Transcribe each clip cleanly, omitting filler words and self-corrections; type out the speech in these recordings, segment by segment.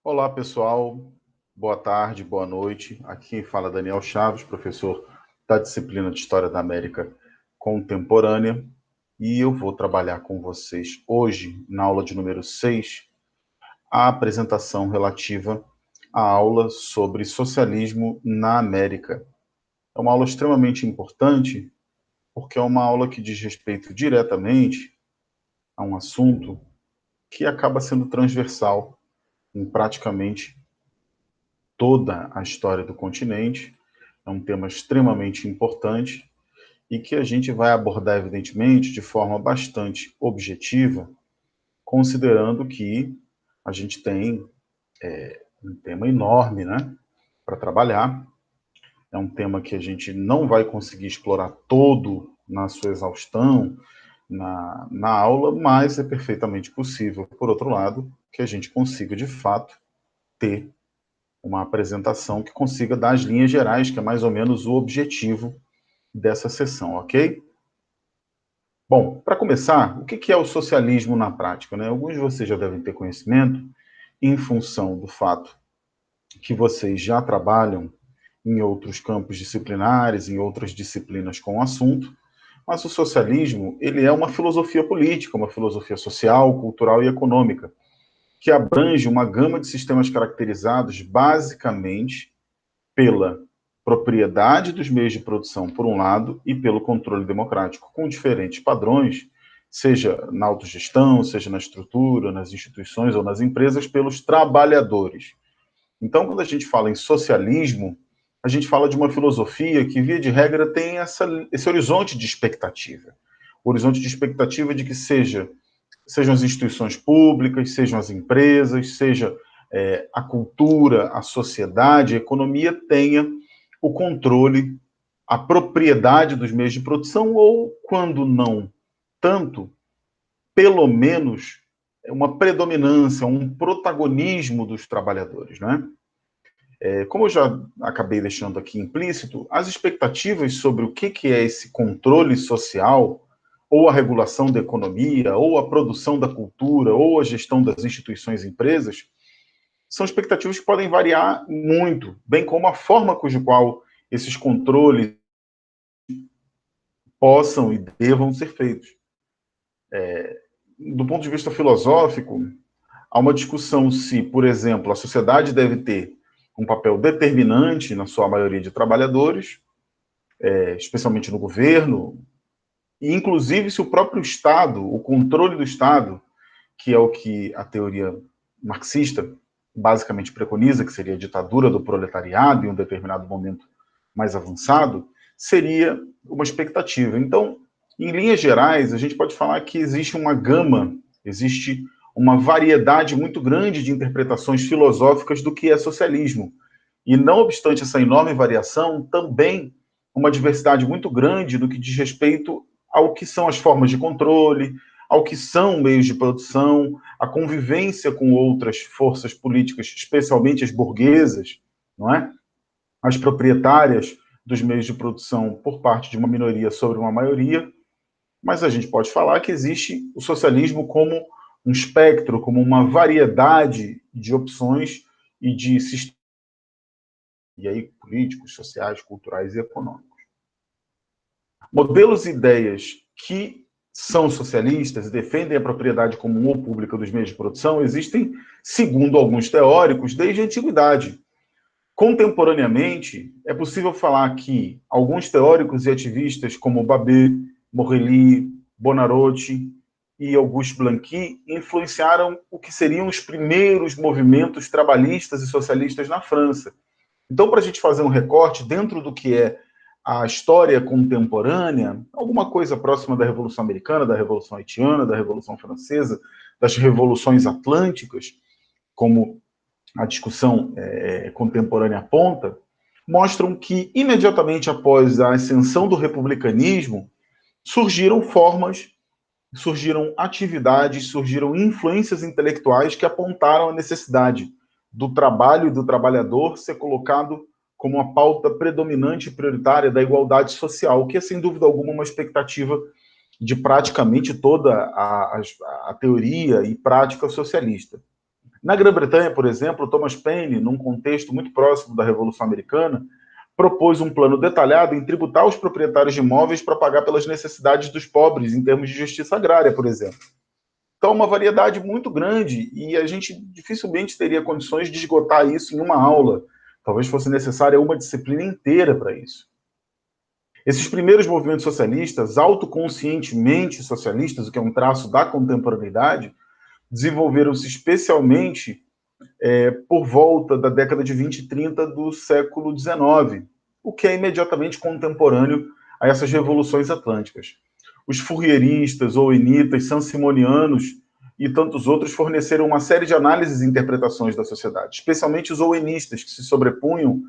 Olá, pessoal. Boa tarde, boa noite. Aqui quem fala é Daniel Chaves, professor da disciplina de História da América Contemporânea, e eu vou trabalhar com vocês hoje, na aula de número 6, a apresentação relativa à aula sobre socialismo na América. É uma aula extremamente importante, porque é uma aula que diz respeito diretamente a um assunto que acaba sendo transversal em praticamente toda a história do continente. É um tema extremamente importante e que a gente vai abordar, evidentemente, de forma bastante objetiva, considerando que a gente tem um tema enorme, né, para trabalhar. É um tema que a gente não vai conseguir explorar todo na sua exaustão na aula, mas é perfeitamente possível, por outro lado, que a gente consiga, de fato, ter uma apresentação que consiga dar as linhas gerais, que é mais ou menos o objetivo dessa sessão, ok? Bom, para começar, o que é o socialismo na prática, né? Alguns de vocês já devem ter conhecimento, em função do fato que vocês já trabalham em outros campos disciplinares, em outras disciplinas com o assunto, mas o socialismo, ele é uma filosofia política, uma filosofia social, cultural e econômica, que abrange uma gama de sistemas caracterizados basicamente pela propriedade dos meios de produção, por um lado, e pelo controle democrático, com diferentes padrões, seja na autogestão, seja na estrutura, nas instituições ou nas empresas, pelos trabalhadores. Então, quando a gente fala em socialismo, a gente fala de uma filosofia que, via de regra, tem esse horizonte de expectativa. O horizonte de expectativa de que sejam as instituições públicas, sejam as empresas, seja a cultura, a sociedade, a economia tenha o controle, a propriedade dos meios de produção, ou, quando não tanto, pelo menos uma predominância, um protagonismo dos trabalhadores, né? Como eu já acabei deixando aqui implícito, as expectativas sobre o que é esse controle social, ou a regulação da economia, ou a produção da cultura, ou a gestão das instituições e empresas, são expectativas que podem variar muito, bem como a forma cujo qual esses controles possam e devam ser feitos. Do ponto de vista filosófico, há uma discussão se, por exemplo, a sociedade deve ter um papel determinante na sua maioria de trabalhadores, especialmente no governo, e inclusive se o próprio Estado, o controle do Estado, que é o que a teoria marxista basicamente preconiza, que seria a ditadura do proletariado em um determinado momento mais avançado, seria uma expectativa. Então, em linhas gerais, a gente pode falar que existe uma gama, existe uma variedade muito grande de interpretações filosóficas do que é socialismo. E, não obstante essa enorme variação, também uma diversidade muito grande do que diz respeito ao que são as formas de controle, ao que são meios de produção, a convivência com outras forças políticas, especialmente as burguesas, não é? As proprietárias dos meios de produção por parte de uma minoria sobre uma maioria, mas a gente pode falar que existe o socialismo como um espectro, como uma variedade de opções e de sistemas e aí, políticos, sociais, culturais e econômicos. Modelos e ideias que são socialistas e defendem a propriedade comum ou pública dos meios de produção existem, segundo alguns teóricos, desde a antiguidade. Contemporaneamente, é possível falar que alguns teóricos e ativistas como Babet, Morelli, Bonarotti e Auguste Blanqui influenciaram o que seriam os primeiros movimentos trabalhistas e socialistas na França. Então, para a gente fazer um recorte dentro do que é a história contemporânea, alguma coisa próxima da Revolução Americana, da Revolução Haitiana, da Revolução Francesa, das revoluções atlânticas, como a discussão contemporânea aponta, mostram que, imediatamente após a ascensão do republicanismo, surgiram formas, surgiram atividades, surgiram influências intelectuais que apontaram a necessidade do trabalho e do trabalhador ser colocado como a pauta predominante e prioritária da igualdade social, que é, sem dúvida alguma, uma expectativa de praticamente toda a teoria e prática socialista. Na Grã-Bretanha, por exemplo, Thomas Paine, num contexto muito próximo da Revolução Americana, propôs um plano detalhado em tributar os proprietários de imóveis para pagar pelas necessidades dos pobres, em termos de justiça agrária, por exemplo. Então, uma variedade muito grande, e a gente dificilmente teria condições de esgotar isso em uma aula. Talvez fosse necessária uma disciplina inteira para isso. Esses primeiros movimentos socialistas, autoconscientemente socialistas, o que é um traço da contemporaneidade, desenvolveram-se especialmente por volta da década de 20 e 30 do século XIX, o que é imediatamente contemporâneo a essas revoluções atlânticas. Os fourieristas, owenitas, sansimonianos e tantos outros forneceram uma série de análises e interpretações da sociedade, especialmente os owenistas, que se sobrepunham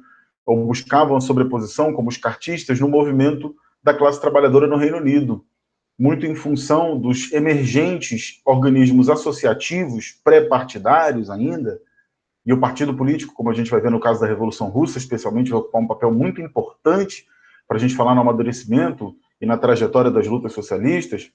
ou buscavam a sobreposição, como os cartistas, no movimento da classe trabalhadora no Reino Unido, muito em função dos emergentes organismos associativos, pré-partidários ainda, e o partido político, como a gente vai ver no caso da Revolução Russa, especialmente, vai ocupar um papel muito importante para a gente falar no amadurecimento e na trajetória das lutas socialistas,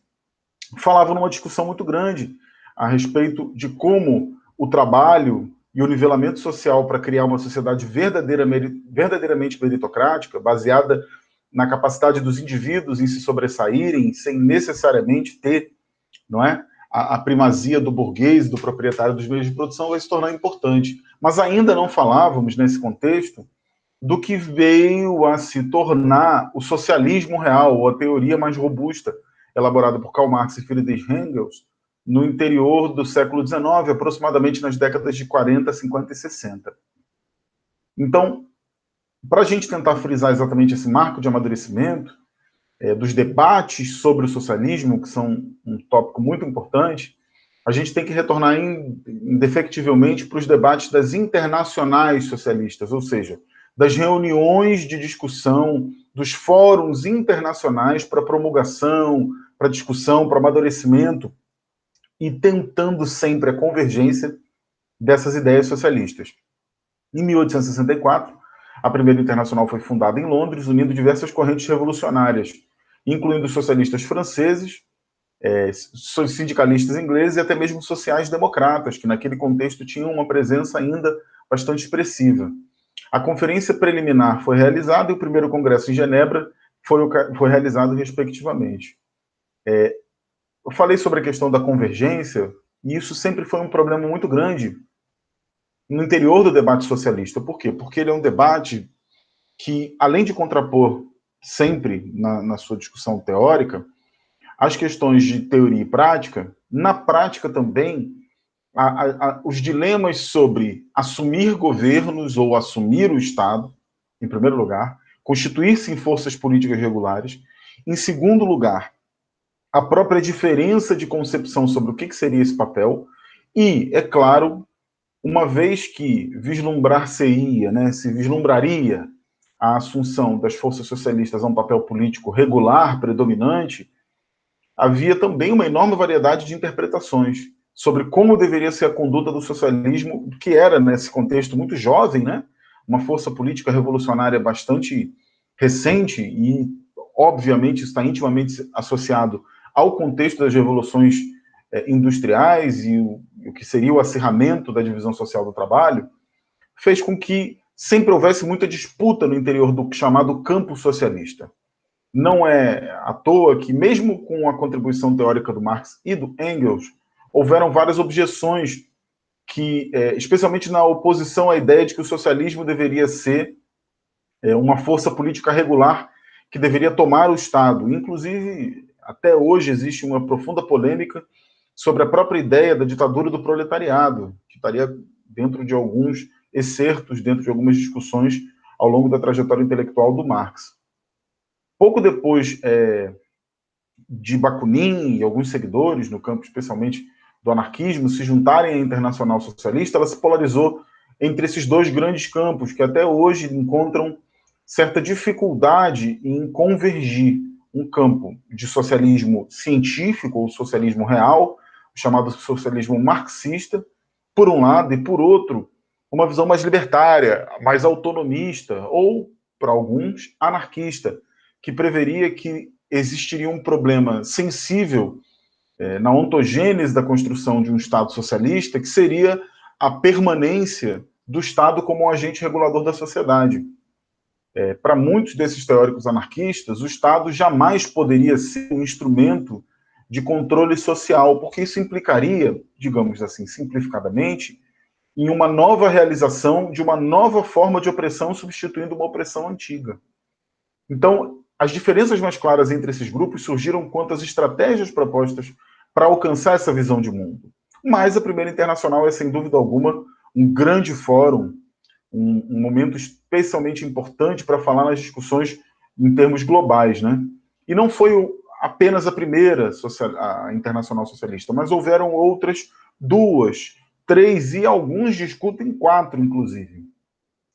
falavam numa discussão muito grande a respeito de como o trabalho e o nivelamento social para criar uma sociedade verdadeiramente meritocrática, baseada na capacidade dos indivíduos em se sobressaírem sem necessariamente ter, não é, a primazia do burguês, do proprietário dos meios de produção, vai se tornar importante. Mas ainda não falávamos, nesse contexto, do que veio a se tornar o socialismo real, ou a teoria mais robusta, elaborada por Karl Marx e Friedrich Engels, no interior do século XIX, aproximadamente nas décadas de 40, 50 e 60. Então, para a gente tentar frisar exatamente esse marco de amadurecimento, dos debates sobre o socialismo, que são um tópico muito importante, a gente tem que retornar indefectivelmente para os debates das internacionais socialistas, ou seja, das reuniões de discussão, dos fóruns internacionais para promulgação, para discussão, para amadurecimento, e tentando sempre a convergência dessas ideias socialistas. Em 1864, a primeira internacional foi fundada em Londres, unindo diversas correntes revolucionárias, incluindo socialistas franceses, sindicalistas ingleses e até mesmo sociais-democratas, que naquele contexto tinham uma presença ainda bastante expressiva. A conferência preliminar foi realizada e o primeiro congresso em Genebra foi realizado respectivamente. Eu falei sobre a questão da convergência, e isso sempre foi um problema muito grande no interior do debate socialista. Por quê? Porque ele é um debate que, além de contrapor sempre na sua discussão teórica as questões de teoria e prática, na prática também os dilemas sobre assumir governos ou assumir o Estado, em primeiro lugar, constituir-se em forças políticas regulares, em segundo lugar, a própria diferença de concepção sobre o que seria esse papel, e, é claro, uma vez que vislumbrar-se-ia, né, se vislumbraria a assunção das forças socialistas a um papel político regular, predominante, havia também uma enorme variedade de interpretações sobre como deveria ser a conduta do socialismo, que era, nesse contexto, muito jovem, né? Uma força política revolucionária bastante recente e, obviamente, está intimamente associado ao contexto das revoluções industriais e o que seria o acirramento da divisão social do trabalho, fez com que sempre houvesse muita disputa no interior do chamado campo socialista. Não é à toa que, mesmo com a contribuição teórica do Marx e do Engels, houveram várias objeções, que, especialmente na oposição à ideia de que o socialismo deveria ser uma força política regular que deveria tomar o Estado. Inclusive, até hoje existe uma profunda polêmica sobre a própria ideia da ditadura do proletariado, que estaria dentro de alguns excertos, dentro de algumas discussões ao longo da trajetória intelectual do Marx. Pouco depois de Bakunin e alguns seguidores, no campo especialmente do anarquismo, se juntarem à Internacional Socialista, ela se polarizou entre esses dois grandes campos, que até hoje encontram certa dificuldade em convergir um campo de socialismo científico, ou socialismo real, chamado socialismo marxista, por um lado, e por outro, uma visão mais libertária, mais autonomista, ou, para alguns, anarquista, que preveria que existiria um problema sensível na ontogênese da construção de um Estado socialista, que seria a permanência do Estado como um agente regulador da sociedade. Para muitos desses teóricos anarquistas, o Estado jamais poderia ser um instrumento de controle social, porque isso implicaria, digamos assim, simplificadamente, em uma nova realização de uma nova forma de opressão substituindo uma opressão antiga. Então, as diferenças mais claras entre esses grupos surgiram quanto às estratégias propostas para alcançar essa visão de mundo. Mas a Primeira Internacional é, sem dúvida alguma, um grande fórum, um momento especialmente importante para falar nas discussões em termos globais, né? E não foi apenas a primeira a Internacional Socialista, mas houveram outras 2, 3 e alguns discutem 4, inclusive.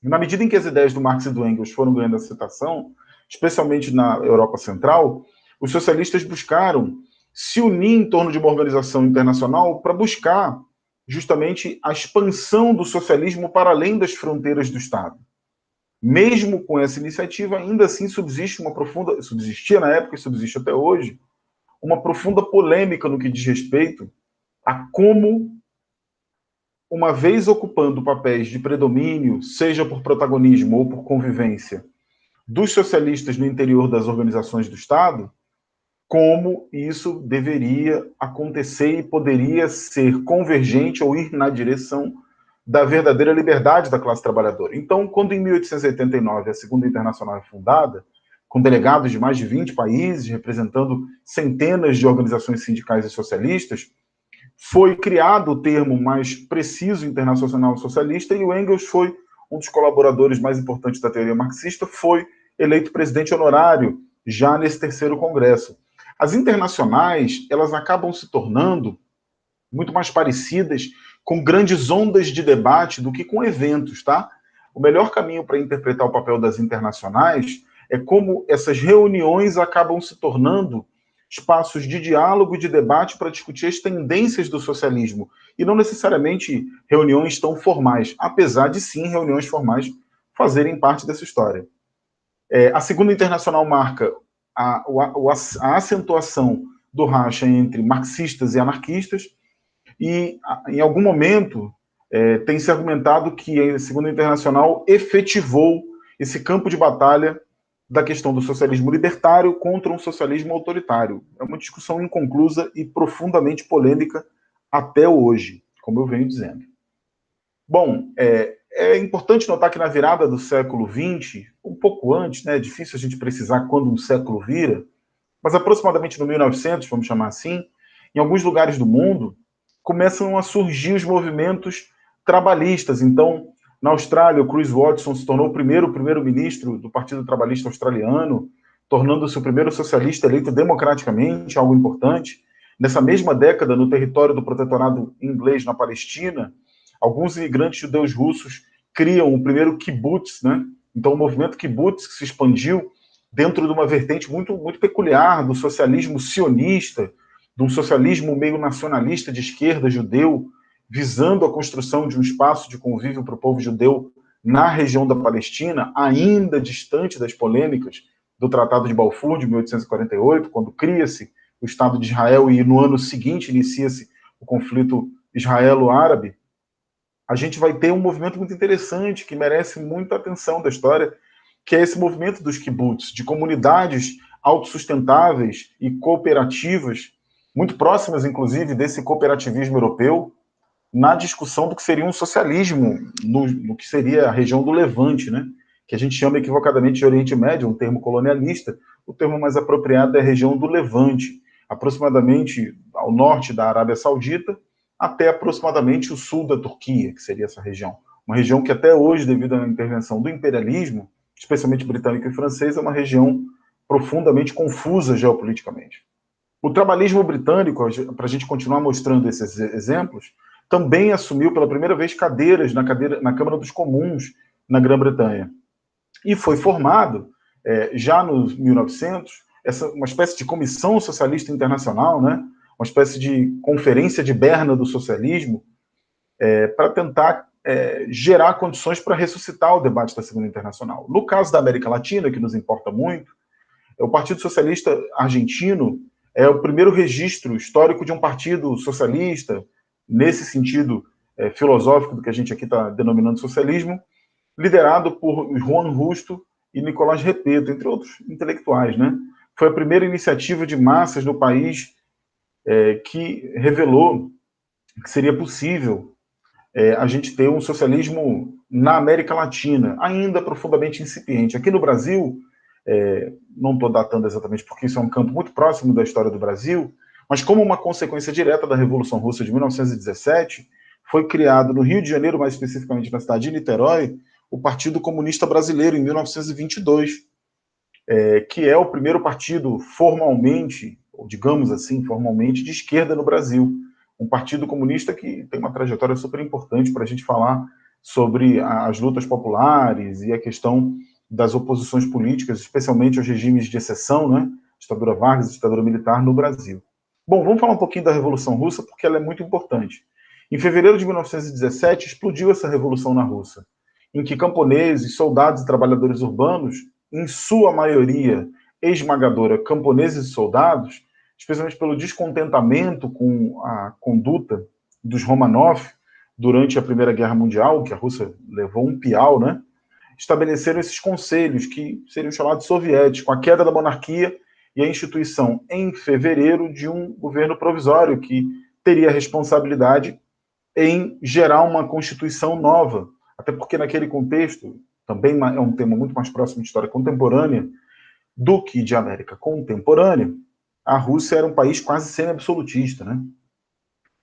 Na medida em que as ideias do Marx e do Engels foram ganhando aceitação, especialmente na Europa Central, os socialistas buscaram se unir em torno de uma organização internacional para buscar justamente a expansão do socialismo para além das fronteiras do Estado. Mesmo com essa iniciativa, ainda assim subsistia na época e subsiste até hoje, uma profunda polêmica no que diz respeito a como, uma vez ocupando papéis de predomínio, seja por protagonismo ou por convivência, dos socialistas no interior das organizações do Estado, como isso deveria acontecer e poderia ser convergente ou ir na direção da verdadeira liberdade da classe trabalhadora. Então, quando em 1889 a Segunda Internacional é fundada, com delegados de mais de 20 países, representando centenas de organizações sindicais e socialistas, foi criado o termo mais preciso Internacional Socialista, e o Engels foi um dos colaboradores mais importantes da teoria marxista, foi eleito presidente honorário já nesse terceiro congresso. As internacionais, elas acabam se tornando muito mais parecidas com grandes ondas de debate do que com eventos, tá? O melhor caminho para interpretar o papel das internacionais é como essas reuniões acabam se tornando espaços de diálogo e de debate para discutir as tendências do socialismo, e não necessariamente reuniões tão formais, apesar de sim reuniões formais fazerem parte dessa história. A Segunda Internacional marca a acentuação do racha entre marxistas e anarquistas, e em algum momento tem se argumentado que a Segunda Internacional efetivou esse campo de batalha da questão do socialismo libertário contra um socialismo autoritário. É uma discussão inconclusa e profundamente polêmica até hoje, como eu venho dizendo. Bom, é importante notar que na virada do século XX, um pouco antes, né, é difícil a gente precisar quando um século vira, mas aproximadamente no 1900, vamos chamar assim, em alguns lugares do mundo, começam a surgir os movimentos trabalhistas. Então, na Austrália, o Chris Watson se tornou o primeiro-ministro do Partido Trabalhista Australiano, tornando-se o primeiro socialista eleito democraticamente, algo importante. Nessa mesma década, no território do protetorado inglês na Palestina, alguns imigrantes judeus russos criam o primeiro kibbutz, né? Então, o movimento kibbutz que se expandiu dentro de uma vertente muito, muito peculiar do socialismo sionista, de um socialismo meio nacionalista de esquerda judeu, visando a construção de um espaço de convívio para o povo judeu na região da Palestina, ainda distante das polêmicas do Tratado de Balfour de 1848, quando cria-se o Estado de Israel e no ano seguinte inicia-se o conflito israelo-árabe. A gente vai ter um movimento muito interessante que merece muita atenção da história, que é esse movimento dos kibbutz, de comunidades autossustentáveis e cooperativas, muito próximas, inclusive, desse cooperativismo europeu, na discussão do que seria um socialismo, no que seria a região do Levante, né? Que a gente chama equivocadamente de Oriente Médio, um termo colonialista. O termo mais apropriado é a região do Levante, aproximadamente ao norte da Arábia Saudita, até aproximadamente o sul da Turquia, que seria essa região. Uma região que até hoje, devido à intervenção do imperialismo, especialmente britânico e francês, é uma região profundamente confusa geopoliticamente. O trabalhismo britânico, para a gente continuar mostrando esses exemplos, também assumiu pela primeira vez cadeiras na Câmara dos Comuns na Grã-Bretanha. E foi formado, já nos 1900, uma espécie de comissão socialista internacional, né? Uma espécie de conferência de Berna do socialismo, para tentar gerar condições para ressuscitar o debate da Segunda Internacional. No caso da América Latina, que nos importa muito, o Partido Socialista Argentino é o primeiro registro histórico de um partido socialista, nesse sentido, filosófico do que a gente aqui está denominando socialismo, liderado por Juan Rusto e Nicolás Repetto, entre outros intelectuais, né? Foi a primeira iniciativa de massas no país que revelou que seria possível a gente ter um socialismo na América Latina, ainda profundamente incipiente. Aqui no Brasil, não estou datando exatamente porque isso é um campo muito próximo da história do Brasil, mas como uma consequência direta da Revolução Russa de 1917, foi criado no Rio de Janeiro, mais especificamente na cidade de Niterói, o Partido Comunista Brasileiro, em 1922, que é o primeiro partido formalmente, ou digamos assim, formalmente, de esquerda no Brasil. Um partido comunista que tem uma trajetória super importante para a gente falar sobre as lutas populares e a questão das oposições políticas, especialmente aos regimes de exceção, né? Ditadura Vargas, ditadura militar no Brasil. Bom, vamos falar um pouquinho da Revolução Russa, porque ela é muito importante. Em fevereiro de 1917, explodiu essa revolução na Rússia, em que camponeses, soldados e trabalhadores urbanos, em sua maioria esmagadora, camponeses e soldados, especialmente pelo descontentamento com a conduta dos Romanov durante a Primeira Guerra Mundial, que a Rússia levou um piau, né? Estabeleceram esses conselhos, que seriam chamados soviéticos, com a queda da monarquia e a instituição, em fevereiro, de um governo provisório que teria a responsabilidade em gerar uma constituição nova. Até porque, naquele contexto, também é um tema muito mais próximo de história contemporânea do que de América contemporânea, a Rússia era um país quase semi-absolutista, né?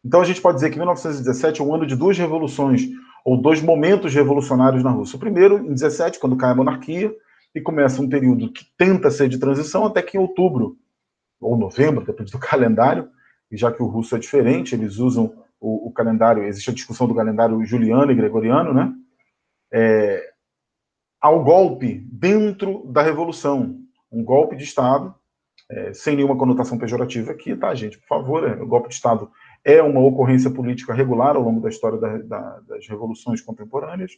Então a gente pode dizer que 1917 é um ano de duas revoluções, ou dois momentos revolucionários na Rússia. O primeiro, em 17, quando cai a monarquia, e começa um período que tenta ser de transição, até que em outubro, ou novembro, depende do calendário, e já que o russo é diferente, eles usam o calendário, existe a discussão do calendário juliano e gregoriano, né? Ao golpe dentro da Revolução, um golpe de Estado, sem nenhuma conotação pejorativa aqui, tá, gente? Por favor, o golpe de Estado é uma ocorrência política regular ao longo da história das revoluções contemporâneas,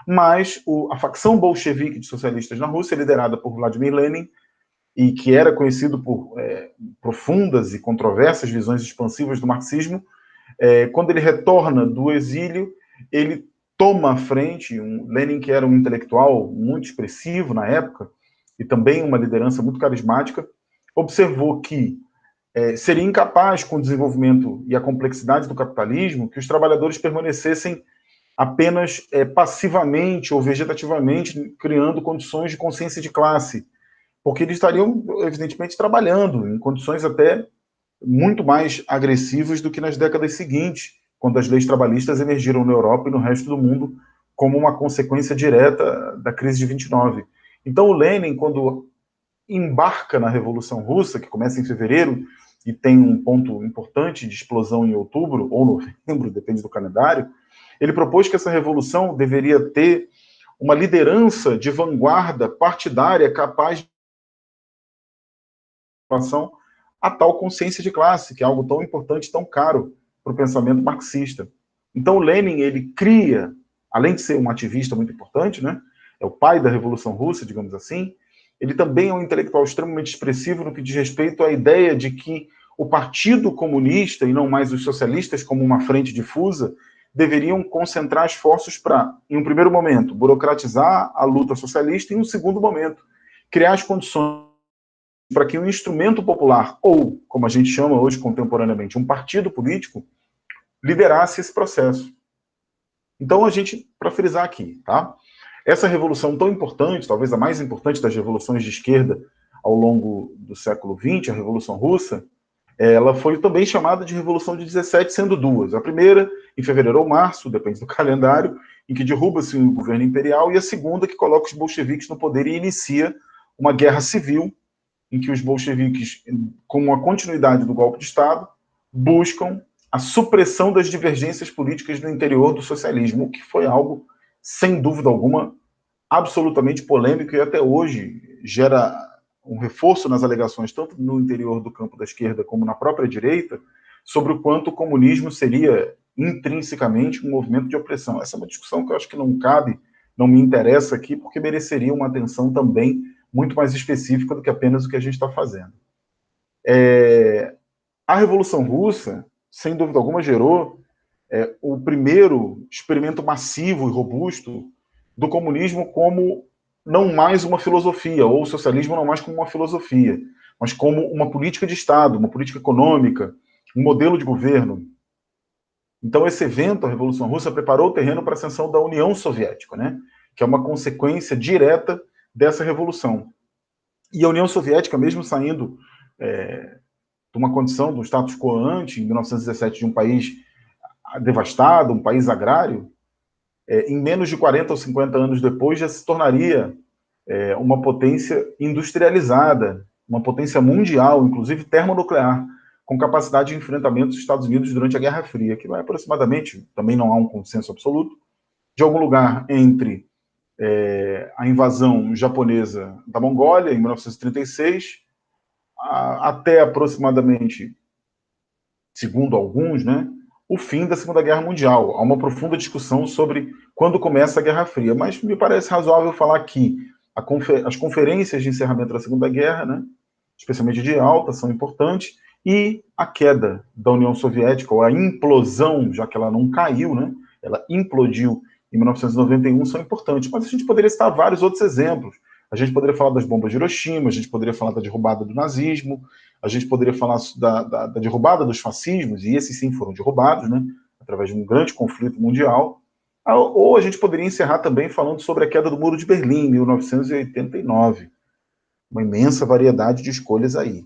mas a facção bolchevique de socialistas na Rússia, liderada por Vladimir Lenin, e que era conhecido por profundas e controversas visões expansivas do marxismo, quando ele retorna do exílio, ele toma a frente, Lenin, que era um intelectual muito expressivo na época, e também uma liderança muito carismática, observou que seria incapaz, com o desenvolvimento e a complexidade do capitalismo, que os trabalhadores permanecessem apenas passivamente ou vegetativamente criando condições de consciência de classe, porque eles estariam, evidentemente, trabalhando em condições até muito mais agressivas do que nas décadas seguintes, quando as leis trabalhistas emergiram na Europa e no resto do mundo como uma consequência direta da crise de 29. Então o Lenin, quando embarca na Revolução Russa, que começa em fevereiro e tem um ponto importante de explosão em outubro ou novembro, depende do calendário, ele propôs que essa revolução deveria ter uma liderança de vanguarda partidária capaz de relação a tal consciência de classe, que é algo tão importante, tão caro para o pensamento marxista. Então, o Lenin, ele cria, além de ser um ativista muito importante, né, é o pai da Revolução Russa, digamos assim, ele também é um intelectual extremamente expressivo no que diz respeito à ideia de que o Partido Comunista, e não mais os socialistas como uma frente difusa, deveriam concentrar esforços para, em um primeiro momento, burocratizar a luta socialista, e em um segundo momento, criar as condições para que um instrumento popular, ou, como a gente chama hoje contemporaneamente, um partido político, liderasse esse processo. Então, a gente, para frisar aqui, tá? Essa revolução tão importante, talvez a mais importante das revoluções de esquerda ao longo do século XX, a Revolução Russa, ela foi também chamada de Revolução de 17, sendo duas. A primeira, em fevereiro ou março, depende do calendário, em que derruba-se o governo imperial, e a segunda, que coloca os bolcheviques no poder e inicia uma guerra civil, em que os bolcheviques, como a continuidade do golpe de Estado, buscam a supressão das divergências políticas no interior do socialismo, o que foi algo, sem dúvida alguma, absolutamente polêmico e até hoje gera um reforço nas alegações, tanto no interior do campo da esquerda como na própria direita, sobre o quanto o comunismo seria intrinsecamente um movimento de opressão. Essa é uma discussão que eu acho que não cabe, não me interessa aqui, porque mereceria uma atenção também muito mais específica do que apenas o que a gente está fazendo. A Revolução Russa, sem dúvida alguma, gerou o primeiro experimento massivo e robusto do comunismo como não mais uma filosofia, ou o socialismo não mais como uma filosofia, mas como uma política de Estado, uma política econômica, um modelo de governo. Então, esse evento, a Revolução Russa, preparou o terreno para a ascensão da União Soviética, né? Que é uma consequência direta dessa revolução. E a União Soviética, mesmo saindo de uma condição do status quo ante, em 1917, de um país devastado, um país agrário, em menos de 40 ou 50 anos depois, já se tornaria uma potência industrializada, uma potência mundial, inclusive termonuclear, com capacidade de enfrentamento dos Estados Unidos durante a Guerra Fria, que vai aproximadamente, também não há um consenso absoluto, de algum lugar entre a invasão japonesa da Mongólia, em 1936, até aproximadamente, segundo alguns, né, o fim da Segunda Guerra Mundial. Há uma profunda discussão sobre quando começa a Guerra Fria, mas me parece razoável falar que as conferências de encerramento da Segunda Guerra, né, especialmente de Alta, são importantes, e a queda da União Soviética, ou a implosão, já que ela não caiu, né, ela implodiu em 1991, são importantes. Mas a gente poderia citar vários outros exemplos. A gente poderia falar das bombas de Hiroshima, a gente poderia falar da derrubada do nazismo, a gente poderia falar da derrubada dos fascismos, e esses sim foram derrubados, né, através de um grande conflito mundial. Ou a gente poderia encerrar também falando sobre a queda do Muro de Berlim, em 1989. Uma imensa variedade de escolhas aí.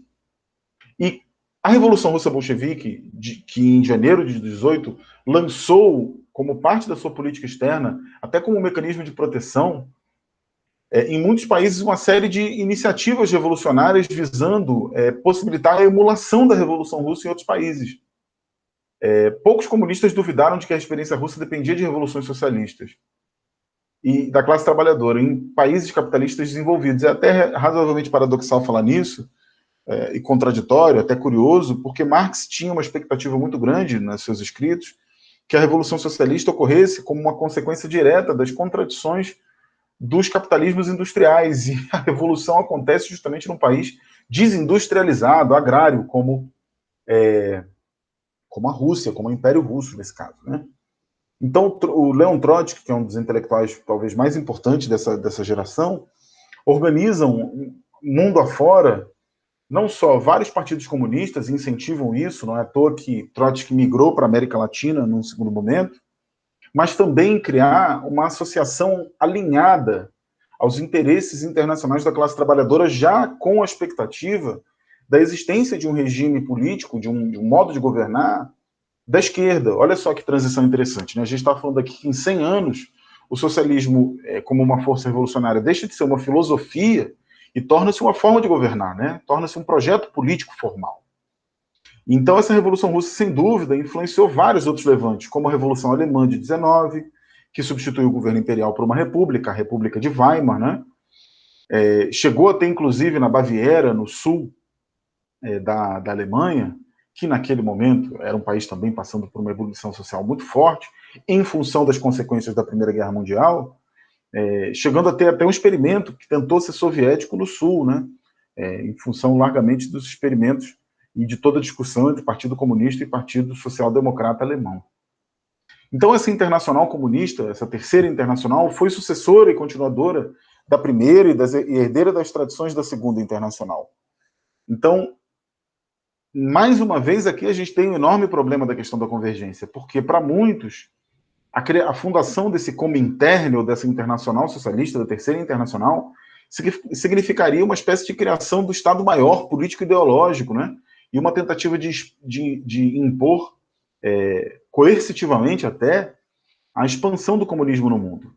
E a Revolução Russa Bolchevique, que em janeiro de 18 lançou como parte da sua política externa, até como um mecanismo de proteção, em muitos países, uma série de iniciativas revolucionárias visando possibilitar a emulação da Revolução Russa em outros países. Poucos comunistas duvidaram de que a experiência russa dependia de revoluções socialistas e da classe trabalhadora em países capitalistas desenvolvidos. É até razoavelmente paradoxal falar nisso, e contraditório, até curioso, porque Marx tinha uma expectativa muito grande nos seus escritos que a Revolução Socialista ocorresse como uma consequência direta das contradições dos capitalismos industriais, e a revolução acontece justamente num país desindustrializado, agrário, como a Rússia, como o Império Russo, nesse caso, né? Então, o Leon Trotsky, que é um dos intelectuais talvez mais importantes dessa geração, organiza mundo afora, não só vários partidos comunistas incentivam isso, não é à toa que Trotsky migrou para a América Latina num segundo momento, mas também criar uma associação alinhada aos interesses internacionais da classe trabalhadora, já com a expectativa da existência de um regime político, de um modo de governar da esquerda. Olha só que transição interessante, né? A gente está falando aqui que em 100 anos o socialismo, como uma força revolucionária, deixa de ser uma filosofia e torna-se uma forma de governar, né? Torna-se um projeto político formal. Então, essa Revolução Russa, sem dúvida, influenciou vários outros levantes, como a Revolução Alemã de 19, que substituiu o governo imperial por uma república, a República de Weimar, né? Chegou a ter, inclusive, na Baviera, no sul da Alemanha, que naquele momento era um país também passando por uma evolução social muito forte, em função das consequências da Primeira Guerra Mundial, chegando a ter até um experimento que tentou ser soviético no sul, né? Em função largamente dos experimentos e de toda a discussão entre Partido Comunista e Partido Social Democrata Alemão. Então, essa internacional comunista, essa terceira internacional, foi sucessora e continuadora da primeira e herdeira das tradições da segunda internacional. Então, mais uma vez, aqui a gente tem um enorme problema da questão da convergência, porque, para muitos, a fundação desse Comintern, ou dessa internacional socialista, da terceira internacional, significaria uma espécie de criação do Estado Maior, político-ideológico, né? E uma tentativa de impor, coercitivamente até, a expansão do comunismo no mundo.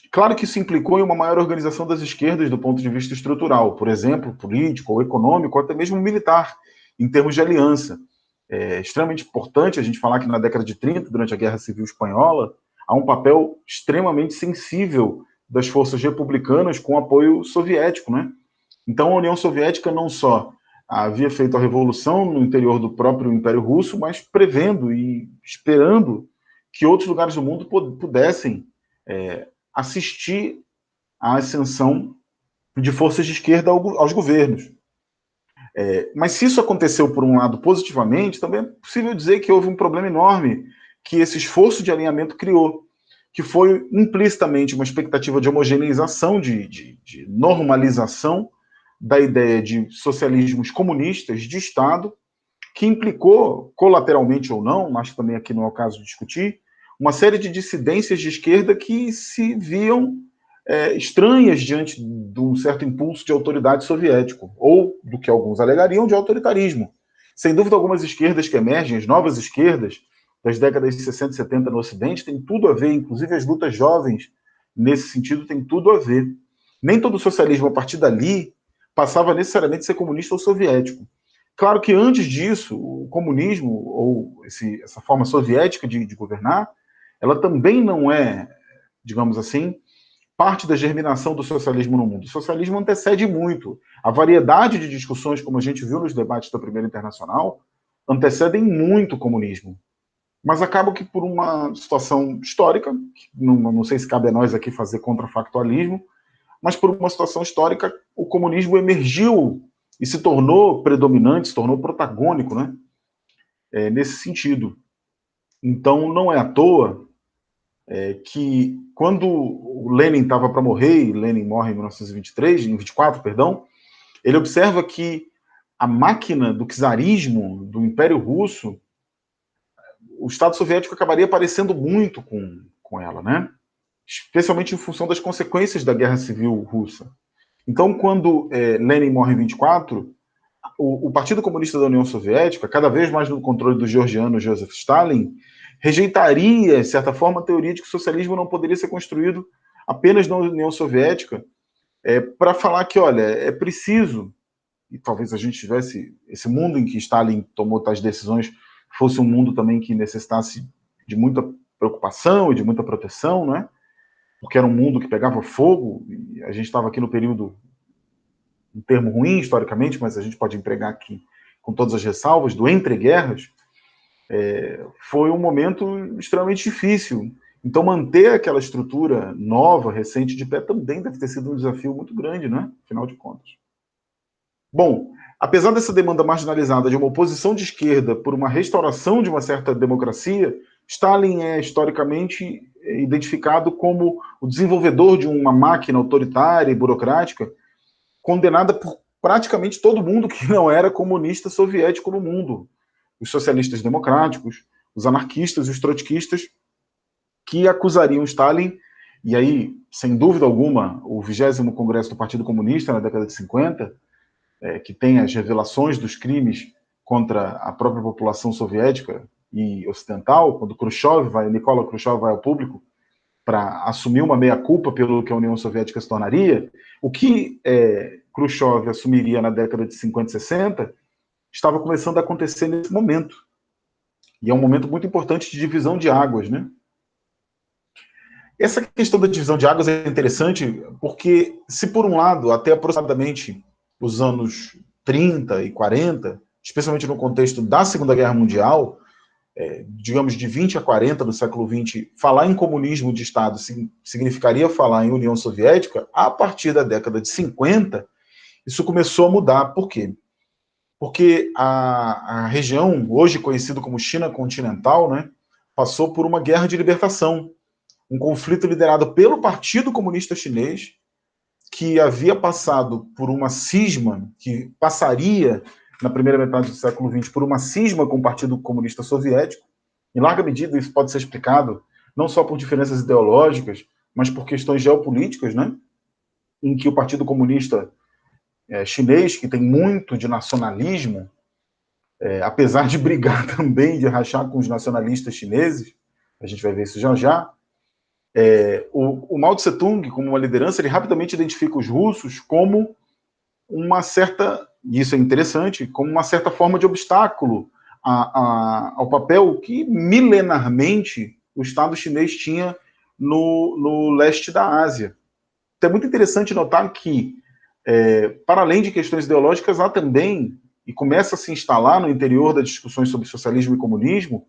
Claro que isso implicou em uma maior organização das esquerdas do ponto de vista estrutural, por exemplo, político ou econômico, ou até mesmo militar, em termos de aliança. É extremamente importante a gente falar que na década de 30, durante a Guerra Civil Espanhola, há um papel extremamente sensível das forças republicanas com apoio soviético, né? Então a União Soviética não só havia feito a revolução no interior do próprio Império Russo, mas prevendo e esperando que outros lugares do mundo pudessem assistir à ascensão de forças de esquerda aos governos. Mas se isso aconteceu, por um lado, positivamente, também é possível dizer que houve um problema enorme que esse esforço de alinhamento criou, que foi implicitamente uma expectativa de homogeneização, de normalização da ideia de socialismos comunistas de Estado, que implicou, colateralmente ou não, mas também aqui não é o caso de discutir, uma série de dissidências de esquerda que se viam estranhas diante de um certo impulso de autoridade soviético, ou do que alguns alegariam de autoritarismo. Sem dúvida, algumas esquerdas que emergem, as novas esquerdas das décadas de 60 e 70 no Ocidente, tem tudo a ver, inclusive as lutas jovens, nesse sentido, tem tudo a ver. Nem todo socialismo, a partir dali, passava necessariamente a ser comunista ou soviético. Claro que antes disso, o comunismo, ou essa forma soviética de governar, ela também não é, digamos assim, parte da germinação do socialismo no mundo. O socialismo antecede muito. A variedade de discussões, como a gente viu nos debates da Primeira Internacional, antecedem muito o comunismo. Mas acaba que por uma situação histórica, não sei se cabe a nós aqui fazer contrafactualismo, mas por uma situação histórica, o comunismo emergiu e se tornou predominante, se tornou protagônico, né? Nesse sentido. Então, não é à toa que quando o Lenin estava para morrer, e Lenin morre em 1923, em 24, perdão, ele observa que a máquina do czarismo, do Império Russo, o Estado Soviético acabaria parecendo muito com ela, né? Especialmente em função das consequências da Guerra Civil Russa. Então, quando Lenin morre em 24, o Partido Comunista da União Soviética, cada vez mais no controle do georgiano Joseph Stalin, rejeitaria, de certa forma, a teoria de que o socialismo não poderia ser construído apenas na União Soviética, para falar que, olha, é preciso, e talvez a gente tivesse, esse mundo em que Stalin tomou tais decisões fosse um mundo também que necessitasse de muita preocupação e de muita proteção, né? Porque era um mundo que pegava fogo, e a gente estava aqui no período, um termo ruim historicamente, mas a gente pode empregar aqui com todas as ressalvas, do entre-guerras, foi um momento extremamente difícil. Então, manter aquela estrutura nova, recente, de pé, também deve ter sido um desafio muito grande, né? Afinal de contas. Bom, apesar dessa demanda marginalizada de uma oposição de esquerda por uma restauração de uma certa democracia, Stalin é historicamente identificado como o desenvolvedor de uma máquina autoritária e burocrática condenada por praticamente todo mundo que não era comunista soviético no mundo. Os socialistas democráticos, os anarquistas e os trotskistas, que acusariam Stalin, e aí, sem dúvida alguma, o 20º Congresso do Partido Comunista, na década de 50, que tem as revelações dos crimes contra a própria população soviética e ocidental, quando Nicola Khrushchev vai ao público para assumir uma meia-culpa pelo que a União Soviética se tornaria, o que Khrushchev assumiria na década de 50 e 60 estava começando a acontecer nesse momento. E é um momento muito importante de divisão de águas, né? Essa questão da divisão de águas é interessante porque, se por um lado, até aproximadamente os anos 30 e 40, especialmente no contexto da Segunda Guerra Mundial, digamos de 20 a 40 do século XX, falar em comunismo de Estado significaria falar em União Soviética, a partir da década de 50, isso começou a mudar. Por quê? Porque a região, hoje conhecida como China continental, né, passou por uma guerra de libertação, um conflito liderado pelo Partido Comunista Chinês, que havia passado por uma cisma, que passaria, na primeira metade do século XX, por uma cisma com o Partido Comunista Soviético. Em larga medida, isso pode ser explicado não só por diferenças ideológicas, mas por questões geopolíticas, né? Em que o Partido Comunista chinês, que tem muito de nacionalismo, apesar de brigar também, de rachar com os nacionalistas chineses, a gente vai ver isso já já, o Mao Tse-tung, como uma liderança, ele rapidamente identifica os russos como uma certa, e isso é interessante, como uma certa forma de obstáculo ao papel que milenarmente o Estado chinês tinha no leste da Ásia. Então é muito interessante notar que, para além de questões ideológicas, há também, e começa a se instalar no interior das discussões sobre socialismo e comunismo,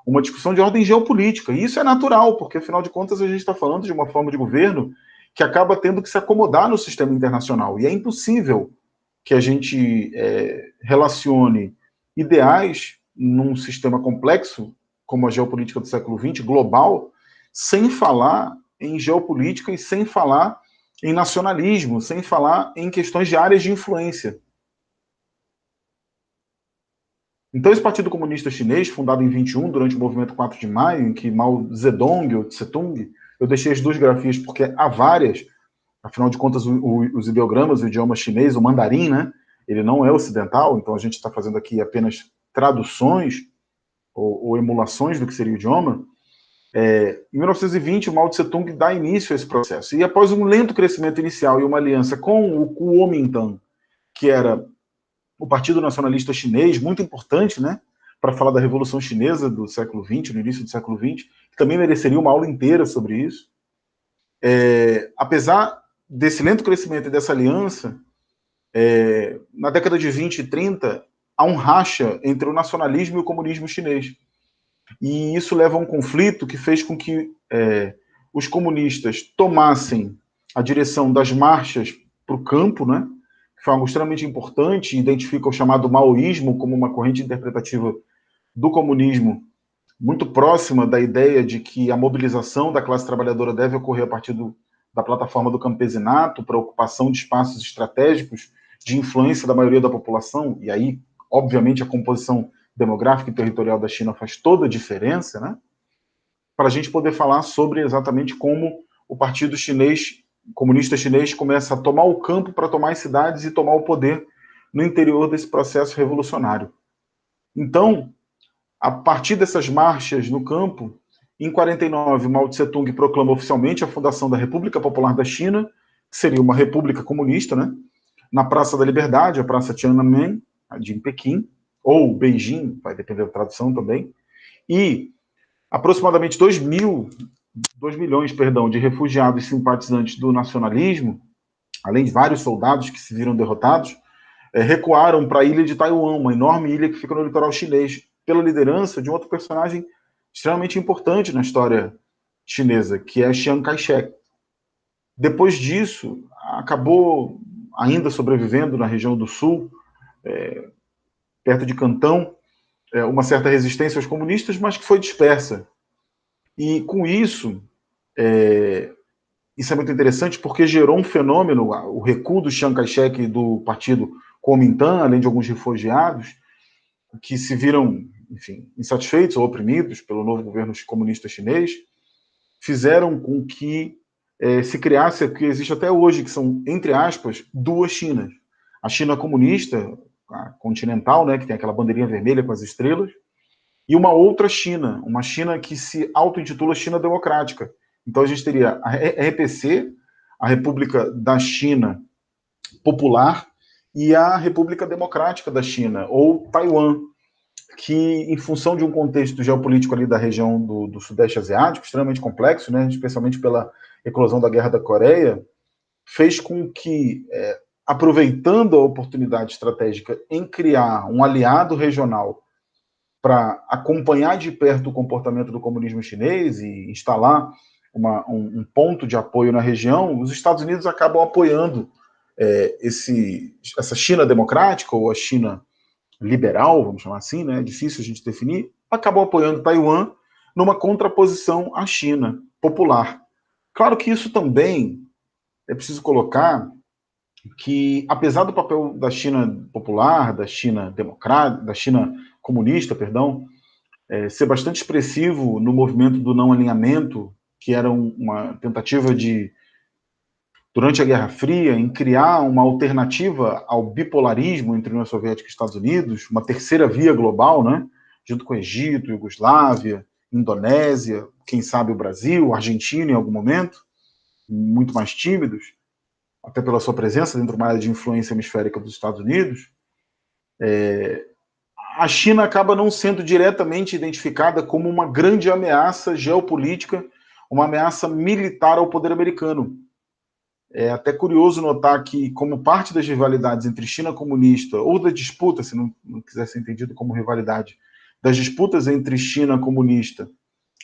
uma discussão de ordem geopolítica. E isso é natural, porque, afinal de contas, a gente está falando de uma forma de governo que acaba tendo que se acomodar no sistema internacional. E é impossível que a gente relacione ideais num sistema complexo como a geopolítica do século XX, global, sem falar em geopolítica e sem falar em nacionalismo, sem falar em questões de áreas de influência. Então, esse Partido Comunista Chinês, fundado em 21, durante o movimento 4 de maio, em que Mao Zedong ou Tse-tung, eu deixei as duas grafias porque há várias, afinal de contas, os ideogramas, o idioma chinês, o mandarim, né, ele não é ocidental, então a gente está fazendo aqui apenas traduções ou emulações do que seria o idioma. Em 1920, o Mao Tse-tung dá início a esse processo. E após um lento crescimento inicial e uma aliança com o Kuomintang, que era o Partido Nacionalista Chinês, muito importante, né, para falar da Revolução Chinesa do século XX, no início do século XX, que também mereceria uma aula inteira sobre isso. Apesar desse lento crescimento e dessa aliança, na década de 20 e 30, há um racha entre o nacionalismo e o comunismo chinês. E isso leva a um conflito que fez com que os comunistas tomassem a direção das marchas para o campo, né? Que foi algo extremamente importante, identifica o chamado maoísmo como uma corrente interpretativa do comunismo muito próxima da ideia de que a mobilização da classe trabalhadora deve ocorrer a partir da plataforma do campesinato para a ocupação de espaços estratégicos de influência da maioria da população, e aí, obviamente, a composição demográfica e territorial da China faz toda a diferença, né? Para a gente poder falar sobre exatamente como o Partido Comunista Chinês começa a tomar o campo para tomar as cidades e tomar o poder no interior desse processo revolucionário. Então, a partir dessas marchas no campo, em 49, Mao Tse-tung proclama oficialmente a fundação da República Popular da China, que seria uma república comunista, né? Na Praça da Liberdade, a Praça Tiananmen, em Pequim, ou Beijing, vai depender da tradução também, e aproximadamente 2 milhões de refugiados simpatizantes do nacionalismo, além de vários soldados que se viram derrotados, recuaram para a ilha de Taiwan, uma enorme ilha que fica no litoral chinês, pela liderança de um outro personagem extremamente importante na história chinesa, que é Chiang Kai-shek. Depois disso, acabou ainda sobrevivendo na região do sul, perto de Cantão, uma certa resistência aos comunistas, mas que foi dispersa. E com isso, isso é muito interessante porque gerou um fenômeno, o recuo do Chiang Kai-shek e do partido Kuomintang, além de alguns refugiados, que se viram, enfim, insatisfeitos ou oprimidos pelo novo governo comunista chinês, fizeram com que se criasse o que existe até hoje, que são, entre aspas, duas Chinas. A China comunista, a continental, né, que tem aquela bandeirinha vermelha com as estrelas, e uma outra China, uma China que se auto-intitula China Democrática. Então a gente teria a RPC, a República da China Popular, e a República Democrática da China, ou Taiwan, que, em função de um contexto geopolítico ali da região do Sudeste Asiático, extremamente complexo, né, especialmente pela eclosão da Guerra da Coreia, fez com que, aproveitando a oportunidade estratégica em criar um aliado regional para acompanhar de perto o comportamento do comunismo chinês e instalar um ponto de apoio na região, os Estados Unidos acabam apoiando essa China democrática, ou a China liberal, vamos chamar assim, né? É difícil a gente definir, acabou apoiando Taiwan numa contraposição à China popular. Claro que isso também é preciso colocar que, apesar do papel da China popular, da China democrática, da China comunista, perdão, ser bastante expressivo no movimento do não alinhamento, que era uma tentativa de, durante a Guerra Fria, em criar uma alternativa ao bipolarismo entre União Soviética e Estados Unidos, uma terceira via global, né, junto com Egito, Iugoslávia, Indonésia, quem sabe o Brasil, Argentina em algum momento, muito mais tímidos, até pela sua presença dentro de uma área de influência hemisférica dos Estados Unidos, a China acaba não sendo diretamente identificada como uma grande ameaça geopolítica, uma ameaça militar ao poder americano. É até curioso notar que, como parte das rivalidades entre China comunista, ou da disputa, se não quiser ser entendido como rivalidade, das disputas entre China comunista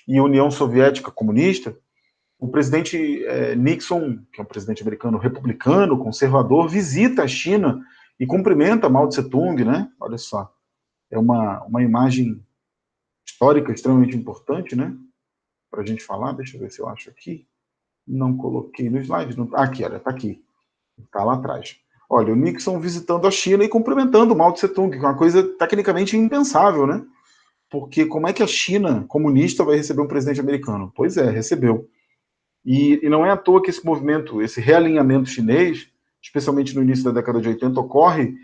e União Soviética comunista, o presidente Nixon, que é um presidente americano republicano, conservador, visita a China e cumprimenta Mao Tse-tung, né? Olha só, é uma imagem histórica extremamente importante, né? Para a gente falar, deixa eu ver se eu acho aqui. Não coloquei no slide. Não... Aqui, olha, está aqui. Está lá atrás. Olha, o Nixon visitando a China e cumprimentando o Mao Tse Tung, que é uma coisa tecnicamente impensável, né? Porque como é que a China comunista vai receber um presidente americano? Pois é, recebeu. E não é à toa que esse movimento, esse realinhamento chinês, especialmente no início da década de 80, ocorre,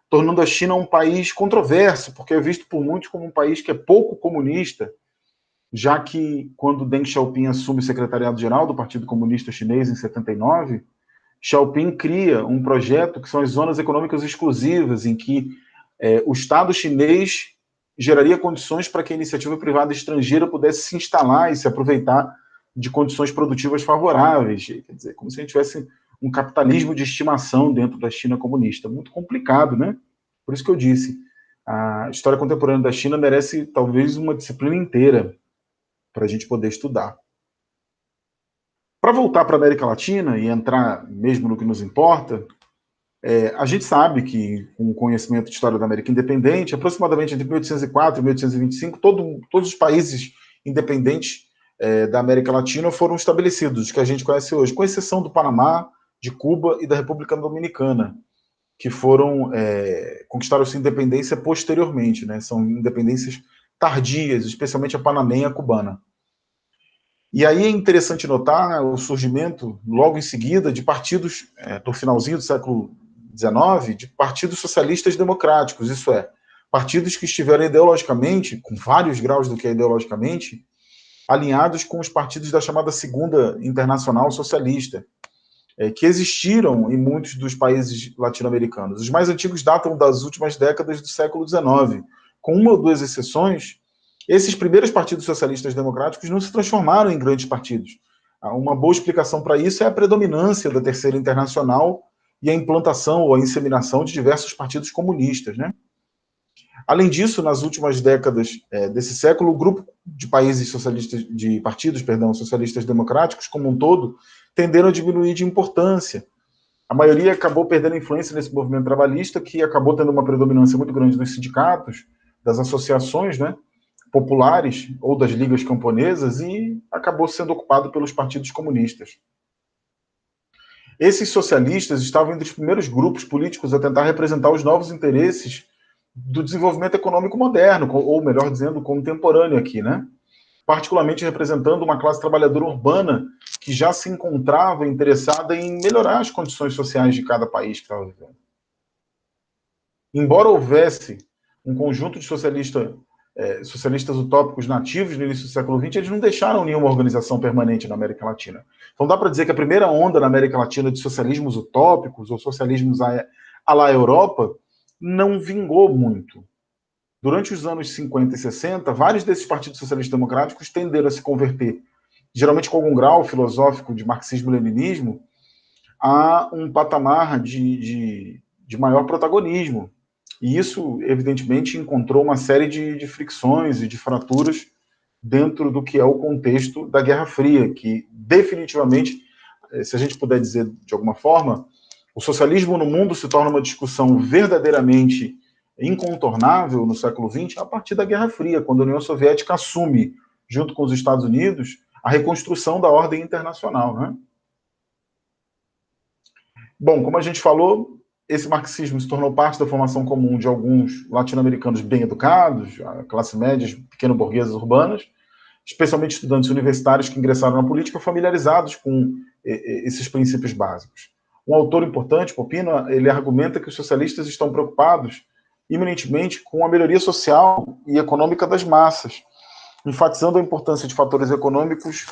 tornando a China um país controverso, porque é visto por muitos como um país que é pouco comunista, já que quando Deng Xiaoping assume o secretariado-geral do Partido Comunista Chinês em 79, Xiaoping cria um projeto que são as zonas econômicas exclusivas, em que o Estado chinês geraria condições para que a iniciativa privada estrangeira pudesse se instalar e se aproveitar de condições produtivas favoráveis. Quer dizer, como se a gente tivesse um capitalismo de estimação dentro da China comunista. Muito complicado, né? Por isso que eu disse, a história contemporânea da China merece talvez uma disciplina inteira para a gente poder estudar. Para voltar para a América Latina e entrar mesmo no que nos importa, a gente sabe que, com o conhecimento de história da América independente, aproximadamente entre 1804 e 1825, todos os países independentes da América Latina foram estabelecidos, que a gente conhece hoje, com exceção do Panamá, de Cuba e da República Dominicana, que foram conquistaram sua independência posteriormente, né? São independências tardias, especialmente a panameia e a cubana. E aí é interessante notar o surgimento, logo em seguida, de partidos, do finalzinho do século XIX, de partidos socialistas democráticos, isso é, partidos que estiveram ideologicamente, com vários graus do que é ideologicamente, alinhados com os partidos da chamada Segunda Internacional Socialista, que existiram em muitos dos países latino-americanos. Os mais antigos datam das últimas décadas do século XIX, com uma ou duas exceções. Esses primeiros partidos socialistas democráticos não se transformaram em grandes partidos. Uma boa explicação para isso é a predominância da Terceira Internacional e a implantação ou a inseminação de diversos partidos comunistas, né? Além disso, nas últimas décadas desse século, o grupo de países socialistas, de partidos, perdão, socialistas democráticos, como um todo, tenderam a diminuir de importância. A maioria acabou perdendo influência nesse movimento trabalhista, que acabou tendo uma predominância muito grande dos sindicatos, das associações, né, populares ou das ligas camponesas, e acabou sendo ocupado pelos partidos comunistas. Esses socialistas estavam entre os primeiros grupos políticos a tentar representar os novos interesses do desenvolvimento econômico moderno, ou melhor dizendo, contemporâneo aqui, né? Particularmente representando uma classe trabalhadora urbana que já se encontrava interessada em melhorar as condições sociais de cada país que estava vivendo. Embora houvesse um conjunto de socialistas utópicos nativos no início do século XX, eles não deixaram nenhuma organização permanente na América Latina. Então dá para dizer que a primeira onda na América Latina de socialismos utópicos ou socialismos à la Europa não vingou muito. Durante os anos 50 e 60, vários desses partidos socialistas democráticos tenderam a se converter, geralmente com algum grau filosófico de marxismo-leninismo, a um patamar de maior protagonismo. E isso, evidentemente, encontrou uma série de fricções e de fraturas dentro do que é o contexto da Guerra Fria, que definitivamente, se a gente puder dizer de alguma forma, o socialismo no mundo se torna uma discussão verdadeiramente incontornável no século XX a partir da Guerra Fria, quando a União Soviética assume, junto com os Estados Unidos, a reconstrução da ordem internacional, né? Bom, como a gente falou, esse marxismo se tornou parte da formação comum de alguns latino-americanos bem educados, a classe média, pequeno-burguesas urbanas, especialmente estudantes universitários que ingressaram na política familiarizados com esses princípios básicos. Um autor importante, Popino, ele argumenta que os socialistas estão preocupados iminentemente com a melhoria social e econômica das massas, enfatizando a importância de fatores econômicos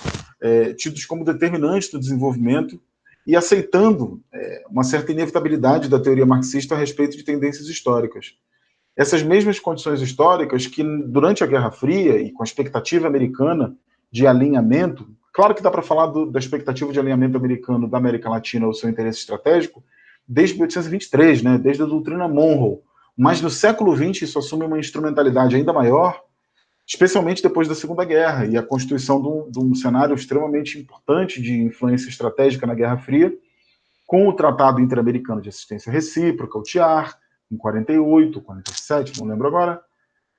tidos como determinantes do desenvolvimento e aceitando uma certa inevitabilidade da teoria marxista a respeito de tendências históricas. Essas mesmas condições históricas que, durante a Guerra Fria e com a expectativa americana de alinhamento, claro que dá para falar da expectativa de alinhamento americano da América Latina ao seu interesse estratégico desde 1823, né, desde a doutrina Monroe, mas no século XX isso assume uma instrumentalidade ainda maior, especialmente depois da Segunda Guerra e a constituição de um cenário extremamente importante de influência estratégica na Guerra Fria, com o Tratado Interamericano de Assistência Recíproca, o TIAR, em 48, 47, não lembro agora,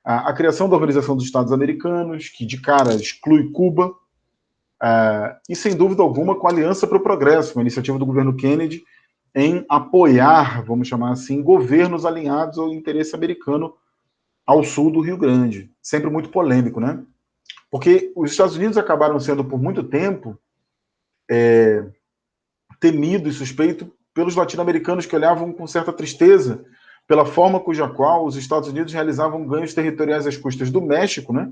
A criação da Organização dos Estados Americanos, que de cara exclui Cuba, e sem dúvida alguma com a Aliança para o Progresso, uma iniciativa do governo Kennedy em apoiar, vamos chamar assim, governos alinhados ao interesse americano ao sul do Rio Grande. Sempre muito polêmico, né? Porque os Estados Unidos acabaram sendo, por muito tempo, temido e suspeito pelos latino-americanos que olhavam com certa tristeza pela forma cuja qual os Estados Unidos realizavam ganhos territoriais às custas do México, né?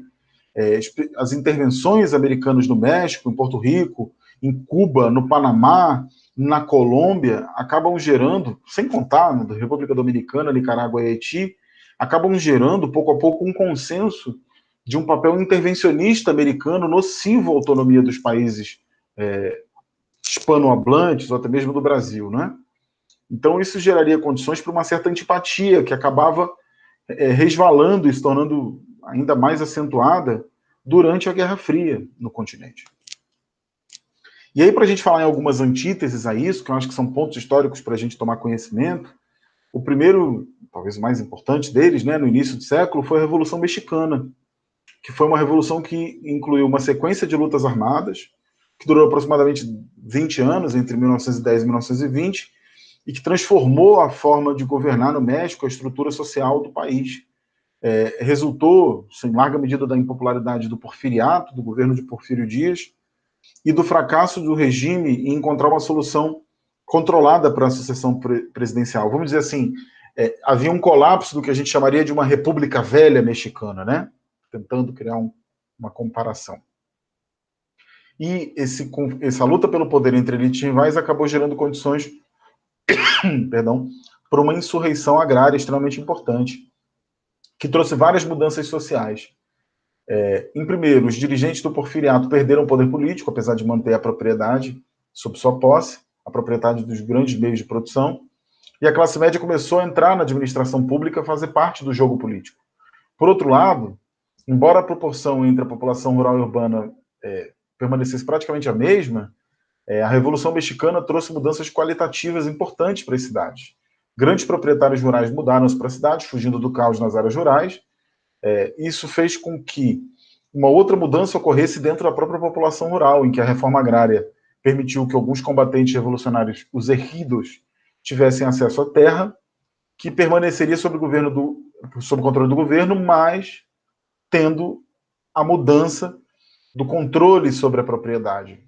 As intervenções americanas no México, em Porto Rico, em Cuba, no Panamá, na Colômbia, acabam gerando, sem contar na República Dominicana, Nicarágua e Haiti, acabam gerando, pouco a pouco, um consenso de um papel intervencionista americano nocivo à autonomia dos países hispanohablantes, ou até mesmo do Brasil, né? Então isso geraria condições para uma certa antipatia, que acabava resvalando e se tornando ainda mais acentuada durante a Guerra Fria no continente. E aí, para a gente falar em algumas antíteses a isso, que eu acho que são pontos históricos para a gente tomar conhecimento, o primeiro, talvez o mais importante deles, né, no início do século, foi a Revolução Mexicana, que foi uma revolução que incluiu uma sequência de lutas armadas, que durou aproximadamente 20 anos, entre 1910 e 1920, e que transformou a forma de governar no México, a estrutura social do país. Resultou, em larga medida, da impopularidade do porfiriato, do governo de Porfírio Dias, e do fracasso do regime em encontrar uma solução controlada para a sucessão presidencial. Vamos dizer assim, havia um colapso do que a gente chamaria de uma república velha mexicana, né? Tentando criar uma comparação. E essa luta pelo poder entre elites rivais acabou gerando condições para uma insurreição agrária extremamente importante, que trouxe várias mudanças sociais. Em primeiro, os dirigentes do porfiriato perderam o poder político, apesar de manter a propriedade sob sua posse, a propriedade dos grandes meios de produção, e a classe média começou a entrar na administração pública, fazer parte do jogo político. Por outro lado, embora a proporção entre a população rural e urbana permanecesse praticamente a mesma, a Revolução Mexicana trouxe mudanças qualitativas importantes para as cidades. Grandes proprietários rurais mudaram-se para as cidades, fugindo do caos nas áreas rurais. Isso fez com que uma outra mudança ocorresse dentro da própria população rural, em que a reforma agrária permitiu que alguns combatentes revolucionários, os ejidos, tivessem acesso à terra, que permaneceria sob o controle do governo, mas tendo a mudança do controle sobre a propriedade.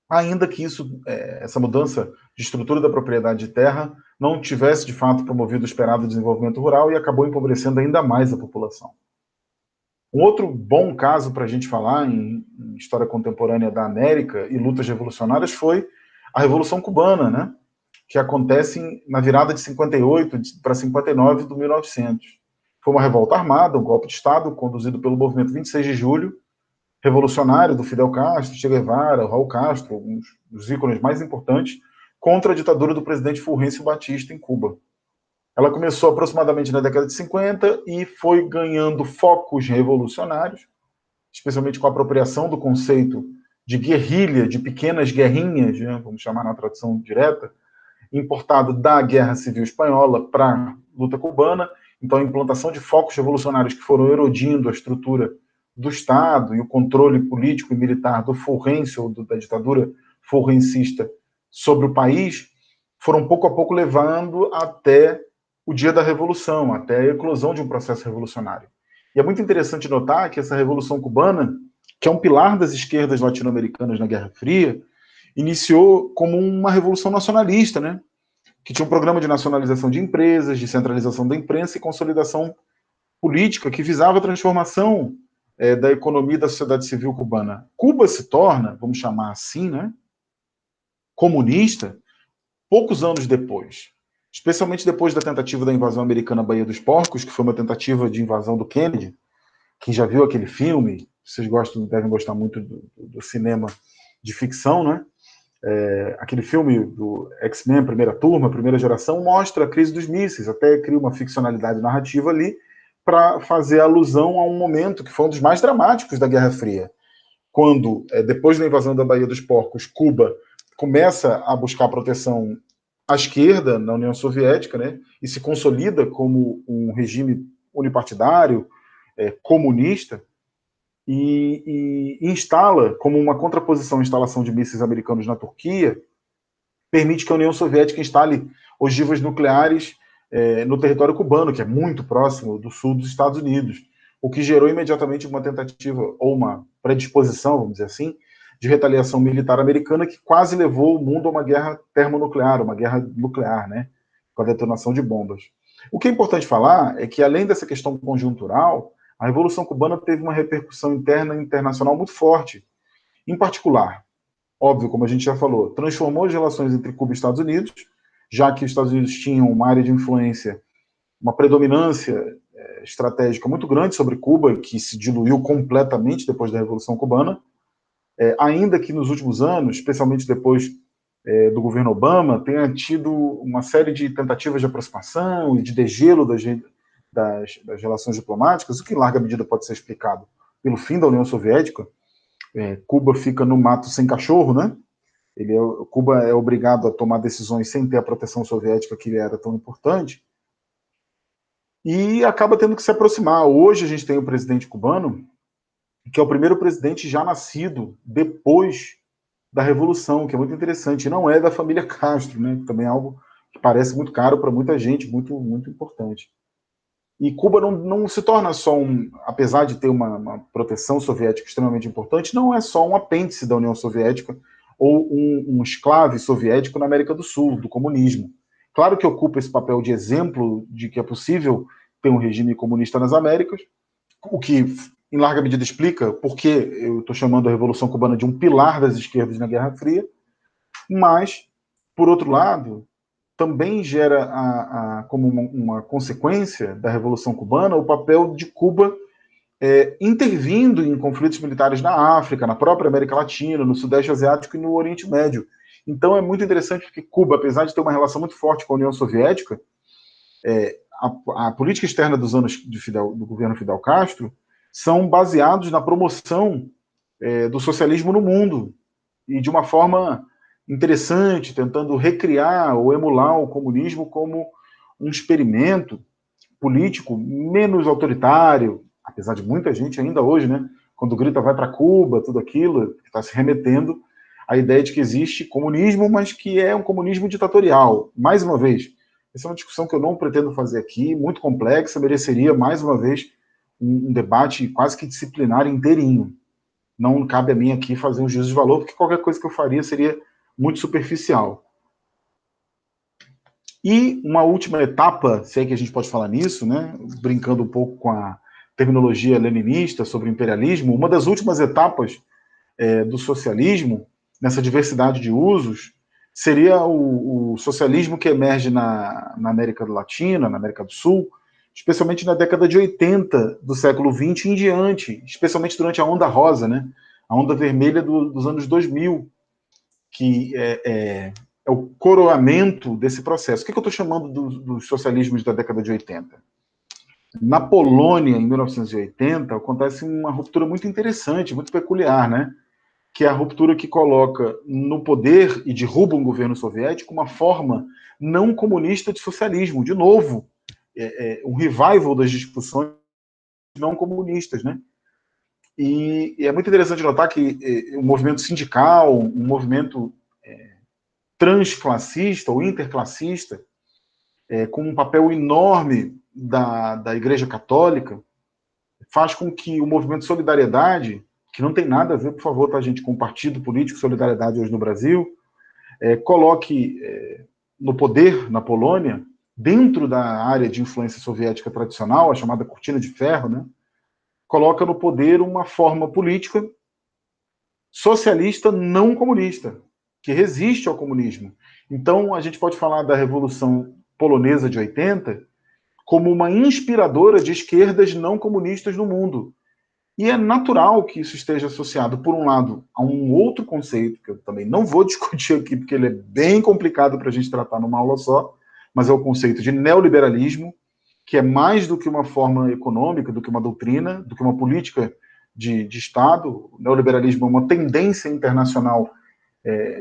Ainda que essa mudança de estrutura da propriedade de terra não tivesse, de fato, promovido o esperado desenvolvimento rural e acabou empobrecendo ainda mais a população. Um outro bom caso para a gente falar em história contemporânea da América e lutas revolucionárias foi a Revolução Cubana, né? Que acontece na virada de 58 para 59 do 1900. Foi uma revolta armada, um golpe de Estado conduzido pelo movimento 26 de julho, revolucionário do Fidel Castro, Che Guevara, Raul Castro, alguns dos ícones mais importantes, contra a ditadura do presidente Fulgêncio Batista em Cuba. Ela começou aproximadamente na década de 50 e foi ganhando focos revolucionários, especialmente com a apropriação do conceito de guerrilha, de pequenas guerrinhas, né, vamos chamar na tradução direta, importado da Guerra Civil Espanhola para a luta cubana. Então, a implantação de focos revolucionários que foram erodindo a estrutura do Estado e o controle político e militar do Fulgêncio, ou da ditadura fulgencista sobre o país, foram pouco a pouco levando até o dia da Revolução, até a eclosão de um processo revolucionário. E é muito interessante notar que essa Revolução Cubana, que é um pilar das esquerdas latino-americanas na Guerra Fria, iniciou como uma revolução nacionalista, né? Que tinha um programa de nacionalização de empresas, de centralização da imprensa e consolidação política que visava a transformação da economia e da sociedade civil cubana. Cuba se torna, vamos chamar assim, né, comunista poucos anos depois, especialmente depois da tentativa da invasão americana à Baía dos Porcos, que foi uma tentativa de invasão do Kennedy. Quem já viu aquele filme, vocês devem gostar muito do cinema de ficção, né? Aquele filme do X-Men, Primeira Turma, Primeira Geração, mostra a crise dos mísseis, até cria uma ficcionalidade narrativa ali para fazer alusão a um momento que foi um dos mais dramáticos da Guerra Fria, quando, depois da invasão da Baía dos Porcos, Cuba começa a buscar proteção à esquerda na União Soviética, né, e se consolida como um regime unipartidário, comunista, e instala, como uma contraposição à instalação de mísseis americanos na Turquia, permite que a União Soviética instale ogivas nucleares no território cubano, que é muito próximo do sul dos Estados Unidos, o que gerou imediatamente uma tentativa, ou uma predisposição, vamos dizer assim, de retaliação militar americana que quase levou o mundo a uma guerra termonuclear, uma guerra nuclear, né, com a detonação de bombas. O que é importante falar é que, além dessa questão conjuntural, a Revolução Cubana teve uma repercussão interna e internacional muito forte. Em particular, óbvio, como a gente já falou, transformou as relações entre Cuba e Estados Unidos, já que os Estados Unidos tinham uma área de influência, uma predominância estratégica muito grande sobre Cuba, que se diluiu completamente depois da Revolução Cubana, ainda que nos últimos anos, especialmente depois do governo Obama, tenha tido uma série de tentativas de aproximação e de degelo das relações diplomáticas, o que em larga medida pode ser explicado pelo fim da União Soviética. Cuba fica no mato sem cachorro, né? Cuba é obrigado a tomar decisões sem ter a proteção soviética que era tão importante, e acaba tendo que se aproximar. Hoje a gente tem o presidente cubano, que é o primeiro presidente já nascido depois da Revolução, que é muito interessante. Não é da família Castro, né? Que também é algo que parece muito caro para muita gente, muito, muito importante. E Cuba não se torna só apesar de ter uma proteção soviética extremamente importante, não é só um apêndice da União Soviética ou um esclave soviético na América do Sul, do comunismo. Claro que ocupa esse papel de exemplo de que é possível ter um regime comunista nas Américas, o que, em larga medida, explica por que eu estou chamando a Revolução Cubana de um pilar das esquerdas na Guerra Fria, mas, por outro lado, também gera, como uma consequência da Revolução Cubana, o papel de Cuba intervindo em conflitos militares na África, na própria América Latina, no Sudeste Asiático e no Oriente Médio. Então é muito interessante porque Cuba, apesar de ter uma relação muito forte com a União Soviética, a política externa dos anos do governo Fidel Castro são baseados na promoção do socialismo no mundo, e de uma forma interessante, tentando recriar ou emular o comunismo como um experimento político menos autoritário, apesar de muita gente ainda hoje, né, quando grita vai para Cuba, tudo aquilo, está se remetendo à ideia de que existe comunismo, mas que é um comunismo ditatorial. Mais uma vez, essa é uma discussão que eu não pretendo fazer aqui, muito complexa, mereceria, mais uma vez, um debate quase que disciplinar inteirinho. Não cabe a mim aqui fazer um juízo de valor, porque qualquer coisa que eu faria seria muito superficial. E uma última etapa, se é que a gente pode falar nisso, né, brincando um pouco com a terminologia leninista sobre o imperialismo, uma das últimas etapas do socialismo, nessa diversidade de usos, seria o socialismo que emerge na América Latina, na América do Sul, especialmente na década de 80 do século XX em diante, especialmente durante a Onda Rosa, né, a Onda Vermelha dos anos 2000, que é o coroamento desse processo. O que eu estou chamando dos socialismos da década de 80? Na Polônia, em 1980, acontece uma ruptura muito interessante, muito peculiar, né? Que é a ruptura que coloca no poder e derruba um governo soviético uma forma não comunista de socialismo. De novo, um revival das discussões não comunistas, né? E é muito interessante notar que o movimento sindical, um movimento transclassista ou interclassista, com um papel enorme da Igreja Católica, faz com que o movimento Solidariedade, que não tem nada a ver, por favor, tá, gente, com o partido político Solidariedade hoje no Brasil, coloque no poder, na Polônia, dentro da área de influência soviética tradicional, a chamada cortina de ferro, né, coloca no poder uma forma política socialista não comunista, que resiste ao comunismo. Então, a gente pode falar da Revolução Polonesa de 80 como uma inspiradora de esquerdas não comunistas no mundo. E é natural que isso esteja associado, por um lado, a um outro conceito, que eu também não vou discutir aqui, porque ele é bem complicado para a gente tratar numa aula só, mas é o conceito de neoliberalismo, que é mais do que uma forma econômica, do que uma doutrina, do que uma política de Estado. O neoliberalismo é uma tendência internacional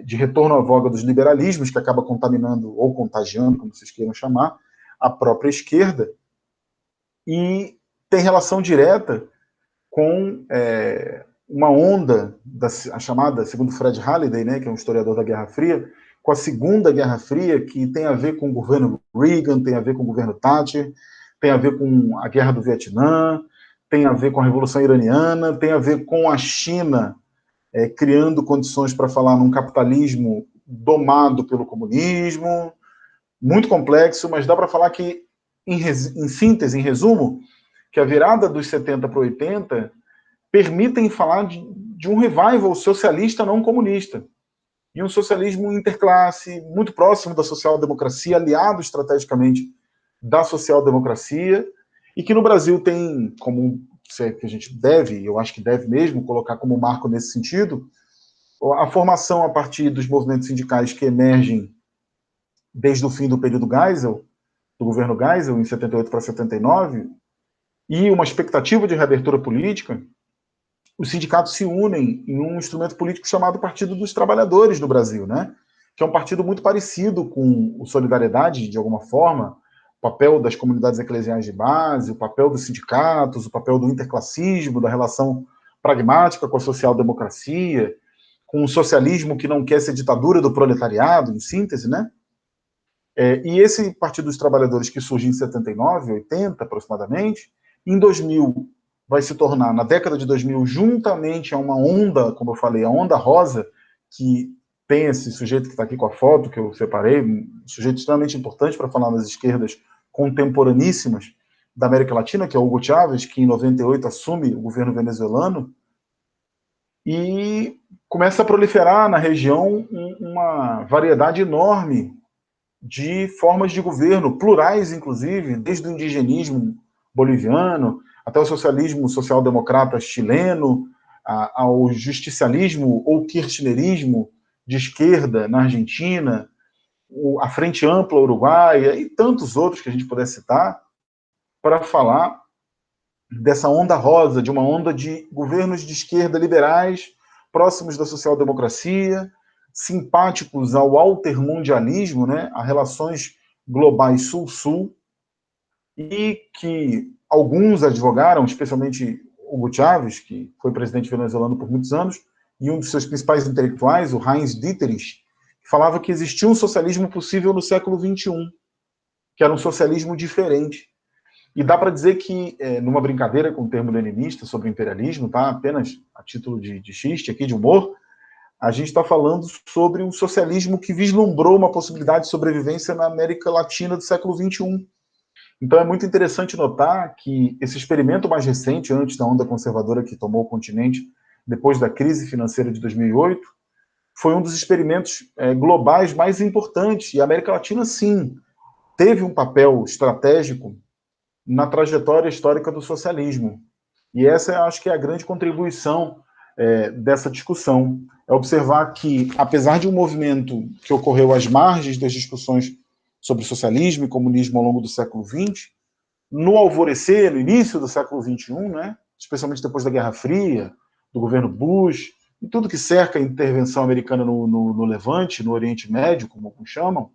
de retorno à voga dos liberalismos, que acaba contaminando ou contagiando, como vocês queiram chamar, a própria esquerda, e tem relação direta com uma onda, a chamada, segundo Fred Halliday, né, que é um historiador da Guerra Fria, com a Segunda Guerra Fria, que tem a ver com o governo Reagan, tem a ver com o governo Thatcher, tem a ver com a Guerra do Vietnã, tem a ver com a Revolução Iraniana, tem a ver com a China criando condições para falar num capitalismo domado pelo comunismo, muito complexo, mas dá para falar que, em síntese, em resumo, que a virada dos 70 para 80 permitem falar de um revival socialista não comunista, e um socialismo interclasse, muito próximo da social-democracia, aliado estrategicamente da social-democracia, e que no Brasil tem, como que a gente deve, eu acho que deve mesmo, colocar como marco nesse sentido, a formação a partir dos movimentos sindicais que emergem desde o fim do período Geisel, do governo Geisel, em 78 para 79, e uma expectativa de reabertura política. Os sindicatos se unem em um instrumento político chamado Partido dos Trabalhadores do Brasil, né? Que é um partido muito parecido com o Solidariedade, de alguma forma, o papel das comunidades eclesiais de base, o papel dos sindicatos, o papel do interclassismo, da relação pragmática com a social-democracia, com um socialismo que não quer ser ditadura do proletariado, em síntese, né? E esse Partido dos Trabalhadores, que surge em 79, 80 aproximadamente, em 2000 vai se tornar, na década de 2000, juntamente a uma onda, como eu falei, a onda rosa, que tem esse sujeito que está aqui com a foto, que eu separei, um sujeito extremamente importante para falar nas esquerdas contemporaníssimas da América Latina, que é o Hugo Chávez, que em 98 assume o governo venezuelano, e começa a proliferar na região uma variedade enorme de formas de governo, plurais, inclusive, desde o indigenismo boliviano até o socialismo social-democrata chileno, ao justicialismo ou kirchnerismo de esquerda na Argentina, a Frente Ampla Uruguaia e tantos outros que a gente puder citar, para falar dessa onda rosa, de uma onda de governos de esquerda liberais, próximos da social-democracia, simpáticos ao altermundialismo, né, a relações globais sul-sul, e que alguns advogaram, especialmente Hugo Chávez, que foi presidente venezuelano por muitos anos, e um dos seus principais intelectuais, o Heinz Dieterich, falava que existia um socialismo possível no século XXI, que era um socialismo diferente. E dá para dizer que, numa brincadeira com o termo leninista sobre o imperialismo, tá? Apenas a título de xiste aqui, de humor, a gente está falando sobre um socialismo que vislumbrou uma possibilidade de sobrevivência na América Latina do século XXI. Então é muito interessante notar que esse experimento mais recente, antes da onda conservadora que tomou o continente, depois da crise financeira de 2008, foi um dos experimentos globais mais importantes. E a América Latina, sim, teve um papel estratégico na trajetória histórica do socialismo. E essa, acho que é a grande contribuição dessa discussão. É observar que, apesar de um movimento que ocorreu às margens das discussões sobre socialismo e comunismo ao longo do século XX, no alvorecer, no início do século XXI, né, especialmente depois da Guerra Fria, do governo Bush, e tudo que cerca a intervenção americana no Levante, no Oriente Médio, como alguns chamam,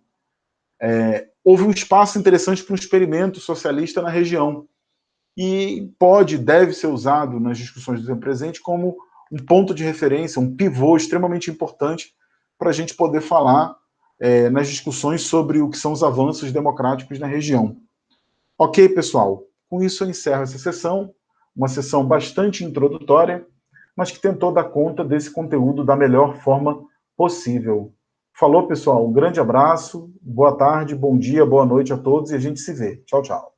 houve um espaço interessante para um experimento socialista na região. E deve ser usado nas discussões do tempo presente como um ponto de referência, um pivô extremamente importante para a gente poder falar nas discussões sobre o que são os avanços democráticos na região. Ok, pessoal? Com isso eu encerro essa sessão, uma sessão bastante introdutória, mas que tentou dar conta desse conteúdo da melhor forma possível. Falou, pessoal. Um grande abraço, boa tarde, bom dia, boa noite a todos e a gente se vê. Tchau, tchau.